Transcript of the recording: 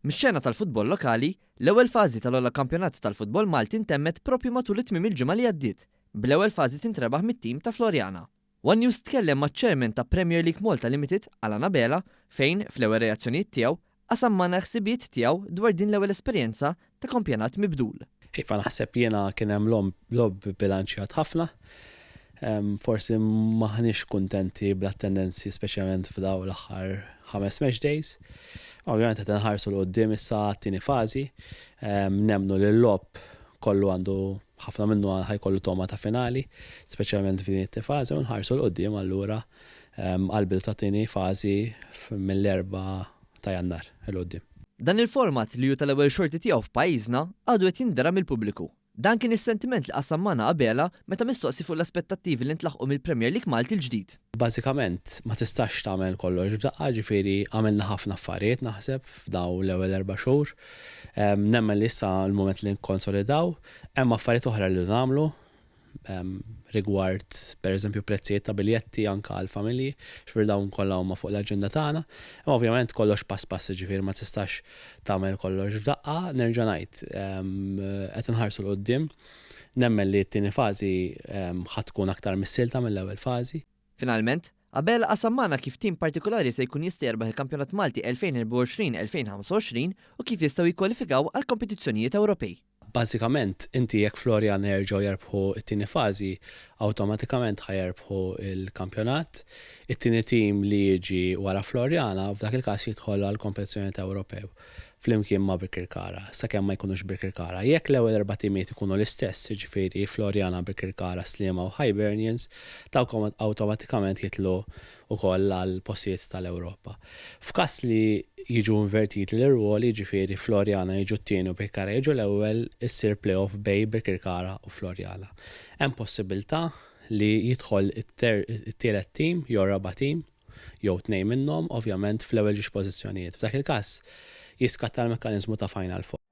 Mix-xena tal-futbol lokali, l-ewwel fażi tal-ogħla kampjonat tal-futbol Malti ntemmet propju matul it-tmiem il-ġimgħa li għaddiet, bl-ewwel fażi tintrebaħ mit-tim ta' Florjana. One News tkellem maċ-ċermen ta' Premier League Malta Limited Alan Abela fejn fl-ewwel reazzjonijiet tiegħu qasam magħna ħsibiet tiegħu dwar din l-ewwel esperjenza ta' kampjonat mibdul. Iva naħseb jiena kien hemm lob bilanċjat ħafna. Forsi maħniex kuntenti bl-attendenzi speċjalment f'daw l-aħħar 5 match days. Ovvjament qed inħarsu l qudiem issa t-tieni fażi. Nemmnu li l-lob kollu għandu ħafna minnu ħajkollu toma ta' finali, speċjalment f'din it-tieni fażi u nħarsu l qudiem allura qalbil ta' tieni fażi mill-4 ta' Jannar il-qudiem. Dan il-format li ju tal-ewwel xorti tiegħu f'pajjiżna għadu qed jindera mill-pubbliku. Dan kien is-sentiment li qasam magħna Abela meta mistoqsi fuq l-aspettattivi li ntlaħqu mill-Premier League Malti l-ġdid. Bażikament ma tistax tagħmel kollox f'daqqa, ġifieri għamilna ħafna affarijiet naħseb f'daw l-ewwel 4 xhur. Nemmen li issa l-mument li nkonsolidaw, hemm affarijiet oħra li nagħmlu rigward pereżempju prezzijiet ta' biljetti anke għall-familji, x'fir dawn kollha huma fuq l-aġenda tagħna. Ovvjament kollox pass ġifieri ma tistax tagħmel kollox f'daqqa, nerġa' ngħid qed inħarsu l qudiem. Nemmen li t-tieni fażi ħadd tkun aktar missilta mill-ewwel fażi. Finalment, Abela qasam magħna kif tim partikolari se jkun jista' jerbaħ il-Kampjonat Malti 2024-2025 u kif jistgħu jikkwalifikaw għal kompetizzjonijiet Ewropej. Bażikament, inti jekk Florjana jerġgħu jerbħu t-tieni fażi, awtomatikament ħajerbħu il-kampjonat. It-tieni tim li jiġi wara Florjana f'dak il-każ jidħol għal kompetizzjonijiet Ewropew flimkien ma' Birkirkara, sakemm ma jkunux Birkirkara. Jekk l-ewwel 4 timijiet ikunu l-istess, ġifieri Florjana, Birkirkara, Sliema u Hibernians, dawk awtomatikament jitlu wkoll għal postijiet tal-Ewropa. F'każ li jiġu invertiti l-irwoli, ġifieri Florjana jiġu t-tieni u Birkirkara jiġu l-ewwel, issir playoff bej Birkirkara u Florjana. Hemm possibilità li jidħol it-tielet tim jew raba' tim jew 2 minnhom ovvjament fl-ewwel ġiex pożizzjonijiet. F'dak il-każ jiskatta l-mekkaniżmu ta' Final Four.